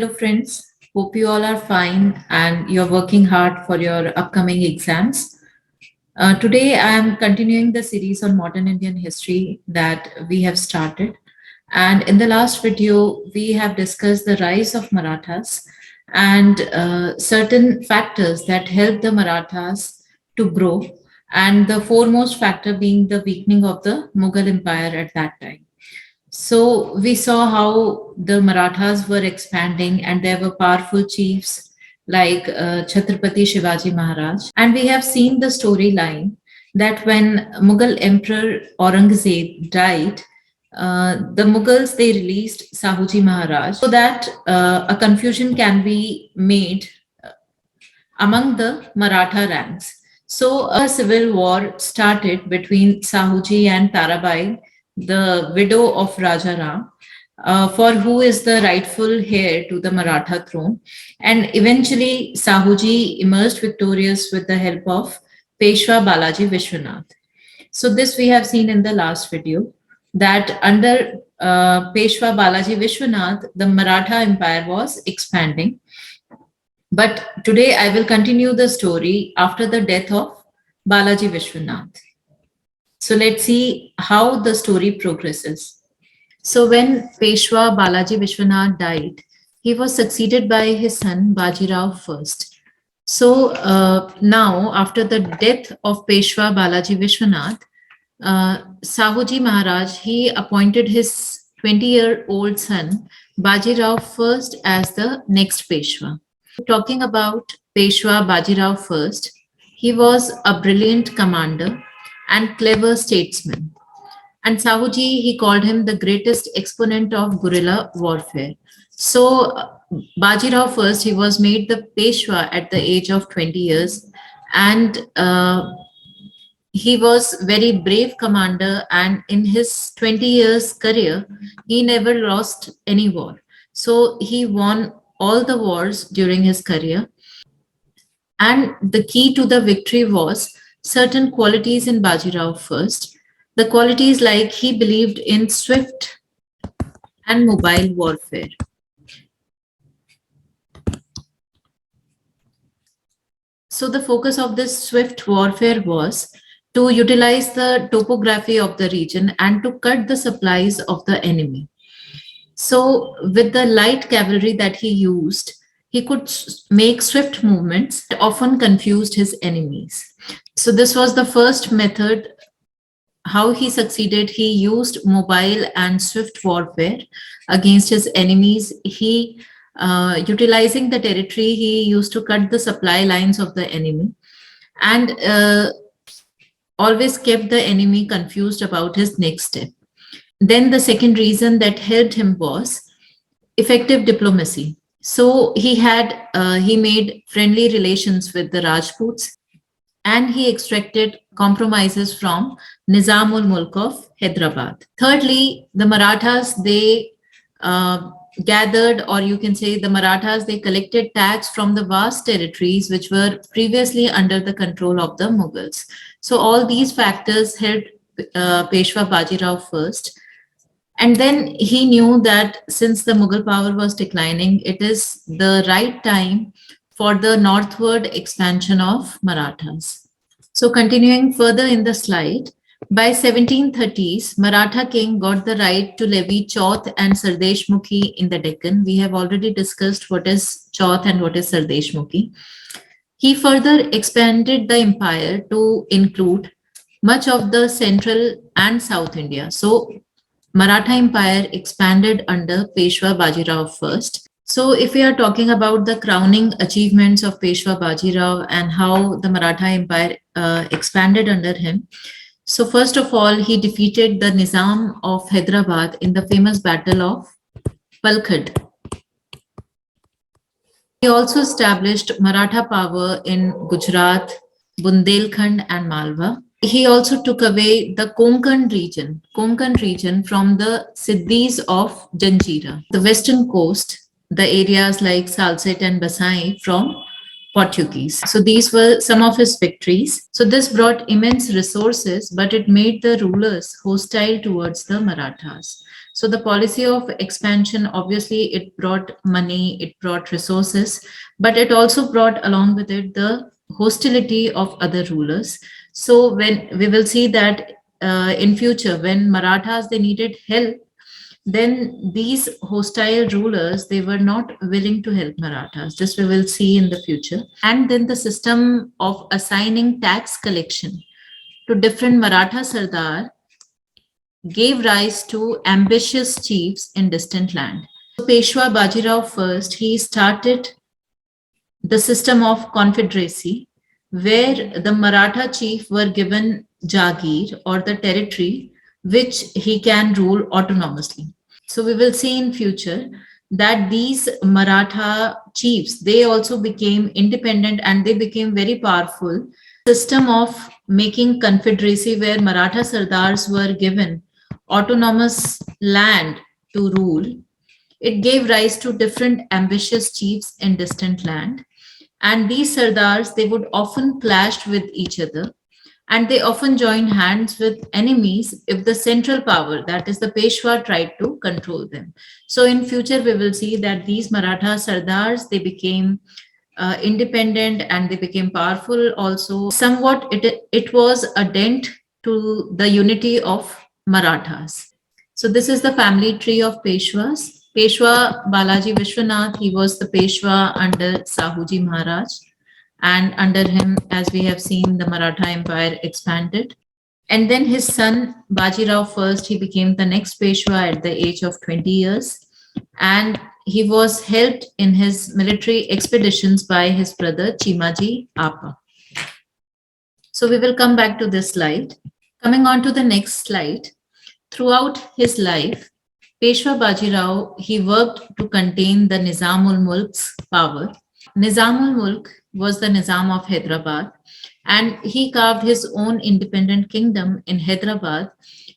Hello, friends. Hope you all are fine and you're working hard for your upcoming exams. Today, I am continuing the series on modern Indian history that we have started. And in the last video, we have discussed the rise of Marathas and certain factors that helped the Marathas to grow, and the foremost factor being the weakening of the Mughal Empire at that time. So we saw how the Marathas were expanding and there were powerful chiefs like Chhatrapati Shivaji Maharaj. And we have seen the storyline that when Mughal Emperor Aurangzeb died, the Mughals, they released Sahuji Maharaj so that a confusion can be made among the Maratha ranks. So a civil war started between Sahuji and Tarabai, the widow of Raja Ram, for who is the rightful heir to the Maratha throne. And eventually, Sahuji emerged victorious with the help of Peshwa Balaji Vishwanath. So this we have seen in the last video that under Peshwa Balaji Vishwanath, the Maratha Empire was expanding. But today I will continue the story after the death of Balaji Vishwanath. So let's see how the story progresses. So when Peshwa Balaji Vishwanath died, he was succeeded by his son Bajirao First. So now after the death of Peshwa Balaji Vishwanath, Sahuji Maharaj, he appointed his 20-year-old son Bajirao First as the next Peshwa. Talking about Peshwa Bajirao First, he was a brilliant commander and clever statesman. And Sahuji, he called him the greatest exponent of guerrilla warfare. So Bajirao First, he was made the Peshwa at the age of 20 years. And he was very brave commander. And in his 20 years career, he never lost any war. So he won all the wars during his career. And the key to the victory was certain qualities in Bajirao First. The qualities like he believed in swift and mobile warfare. So the focus of this swift warfare was to utilize the topography of the region and to cut the supplies of the enemy. So with the light cavalry that he used, he could make swift movements that often confused his enemies. So this was the first method. How he succeeded, he used mobile and swift warfare against his enemies. He, utilizing the territory, he used to cut the supply lines of the enemy and always kept the enemy confused about his next step. Then the second reason that helped him was effective diplomacy. So he made friendly relations with the Rajputs and he extracted compromises from Nizamul Mulk of Hyderabad. Thirdly, the Marathas, they gathered, or you can say the Marathas, they collected tax from the vast territories which were previously under the control of the Mughals. So all these factors helped Peshwa Bajirao First. And then he knew that since the Mughal power was declining, it is the right time for the northward expansion of Marathas. So continuing further in the slide, by 1730s, Maratha king got the right to levy Chauth and Sardeshmukhi in the Deccan. We have already discussed what is Chauth and what is Sardeshmukhi. He further expanded the empire to include much of the central and South India. So Maratha Empire expanded under Peshwa Bajirao First. So if we are talking about the crowning achievements of Peshwa Bajirao and how the Maratha Empire expanded under him. So first of all, he defeated the Nizam of Hyderabad in the famous battle of Palkhad. He also established Maratha power in Gujarat, Bundelkhand and Malwa. He also took away the Konkan region from the Siddhis of Janjira, the western coast, the areas like Salset and Basai from Portuguese. So these were some of his victories. So this brought immense resources, but it made the rulers hostile towards the Marathas. So the policy of expansion, obviously, it brought money, it brought resources, but it also brought along with it the hostility of other rulers. So when we will see that in future, when Marathas they needed help, then these hostile rulers they were not willing to help Marathas. This we will see in the future. And then the system of assigning tax collection to different Maratha sardar gave rise to ambitious chiefs in distant land. Peshwa Baji Rao First, he started the system of confederacy where the Maratha chief were given Jagir or the territory which he can rule autonomously. So we will see in future that these Maratha chiefs, they also became independent and they became very powerful. System of making confederacy where Maratha sardars were given autonomous land to rule, it gave rise to different ambitious chiefs in distant land. And these sardars, they would often clash with each other and they often joined hands with enemies if the central power, that is the Peshwa, tried to control them. So in future, we will see that these Maratha sardars, they became independent and they became powerful also. Somewhat it was a dent to the unity of Marathas. So this is the family tree of Peshwas. Peshwa Balaji Vishwanath, he was the Peshwa under Sahuji Maharaj. And under him, as we have seen, the Maratha Empire expanded. And then his son, Bajirao First, he became the next Peshwa at the age of 20 years. And he was helped in his military expeditions by his brother, Chimaji Appa. So we will come back to this slide. Coming on to the next slide. Throughout his life, Peshwa Bajirao, he worked to contain the Nizamul Mulk's power. Nizamul Mulk was the Nizam of Hyderabad, and he carved his own independent kingdom in Hyderabad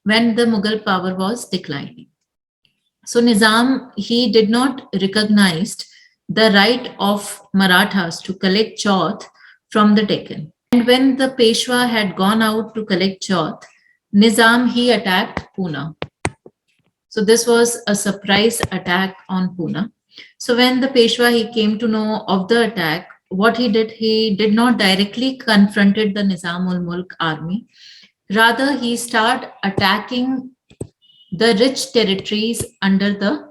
when the Mughal power was declining. So Nizam, he did not recognize the right of Marathas to collect chauth from the Deccan. And when the Peshwa had gone out to collect chauth, Nizam, he attacked Pune. So this was a surprise attack on Pune. So when the Peshwa he came to know of the attack, what he did not directly confronted the Nizamul Mulk army. Rather, he started attacking the rich territories under the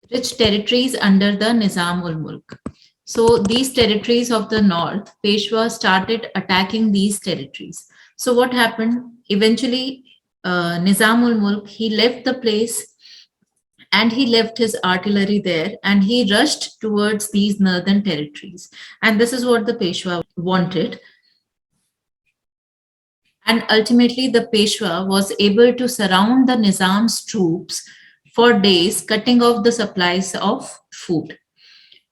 Nizamul Mulk. So these territories of the north, Peshwa started attacking these territories. So what happened? Eventually, Nizamul Mulk, he left the place and he left his artillery there and he rushed towards these northern territories. And this is what the Peshwa wanted. And ultimately, the Peshwa was able to surround the Nizam's troops for days, cutting off the supplies of food,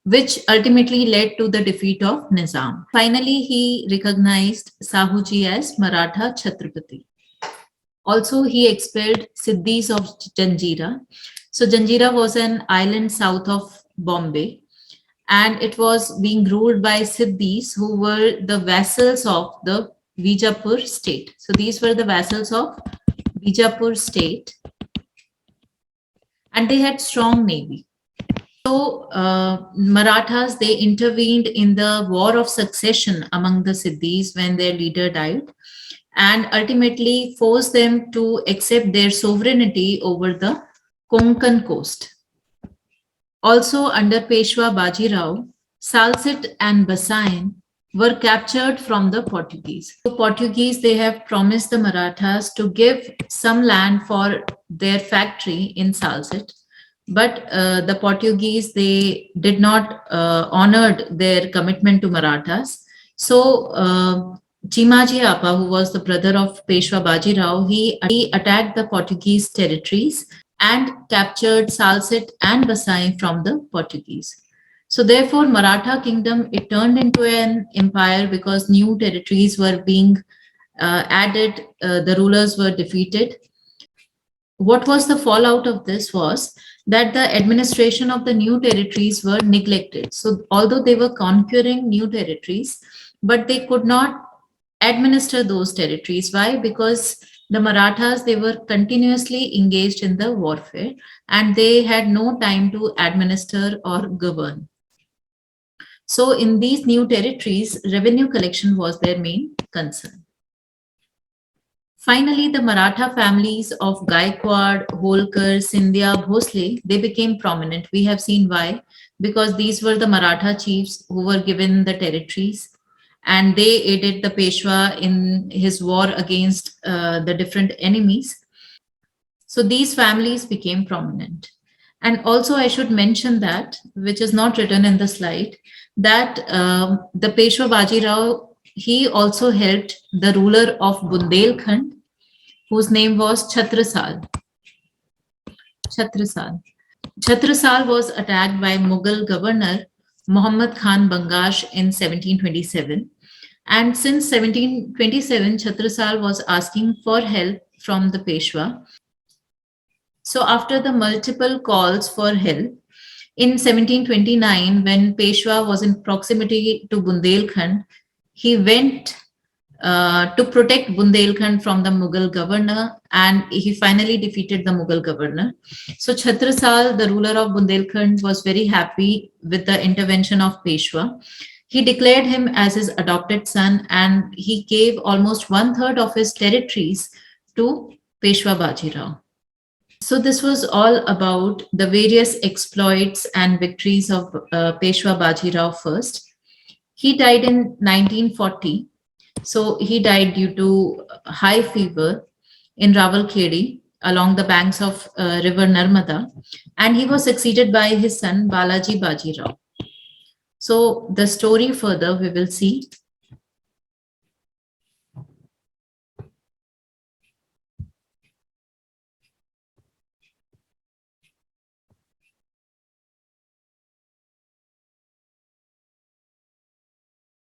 which ultimately led to the defeat of Nizam. Finally, he recognized Sahuji as Maratha Chhatrapati. Also, he expelled Siddhis of Janjira. So Janjira was an island south of Bombay, and it was being ruled by Siddhis, who were the vassals of the Bijapur state. So these were the vassals of Bijapur state, and they had strong navy. So Marathas, they intervened in the war of succession among the Siddhis when their leader died, and ultimately forced them to accept their sovereignty over the Konkan coast. Also under Peshwa Baji Rao, Salsette and Basain were captured from the Portuguese. The Portuguese, they have promised the Marathas to give some land for their factory in Salsette, but the Portuguese, they did not honor their commitment to Marathas. So Chimaji Appa, who was the brother of Peshwa Baji Rao, he attacked the Portuguese territories and captured Salsette and Basai from the Portuguese. So therefore, Maratha kingdom, it turned into an empire because new territories were being added, the rulers were defeated. what was the fallout of this was that the administration of the new territories were neglected. So although they were conquering new territories, but they could not administer those territories. Why? Because the Marathas, they were continuously engaged in the warfare and they had no time to administer or govern. So in these new territories, revenue collection was their main concern. Finally, the Maratha families of Gaikwad, Holkar, Sindhya, Bhosle, they became prominent. We have seen why. Because these were the Maratha chiefs who were given the territories and they aided the Peshwa in his war against the different enemies. So these families became prominent. And also I should mention that, which is not written in the slide, that the Peshwa Baji Rao, he also helped the ruler of Bundelkhand, whose name was Chhatrasal. Chhatrasal. Chhatrasal was attacked by Mughal governor Muhammad Khan Bangash in 1727. And since 1727, Chhatrasal was asking for help from the Peshwa. So after the multiple calls for help, in 1729, when Peshwa was in proximity to Bundelkhand, he went to protect Bundelkhand from the Mughal governor, and he finally defeated the Mughal governor. So Chhatrasal, the ruler of Bundelkhand, was very happy with the intervention of Peshwa. He declared him as his adopted son, and he gave almost 1/3 of his territories to Peshwa Baji Rao. So this was all about the various exploits and victories of Peshwa Bajirao First. He died in 1940. So he died due to high fever in Rawalkhedi along the banks of river Narmada, and he was succeeded by his son Balaji Bajirao. So the story further we will see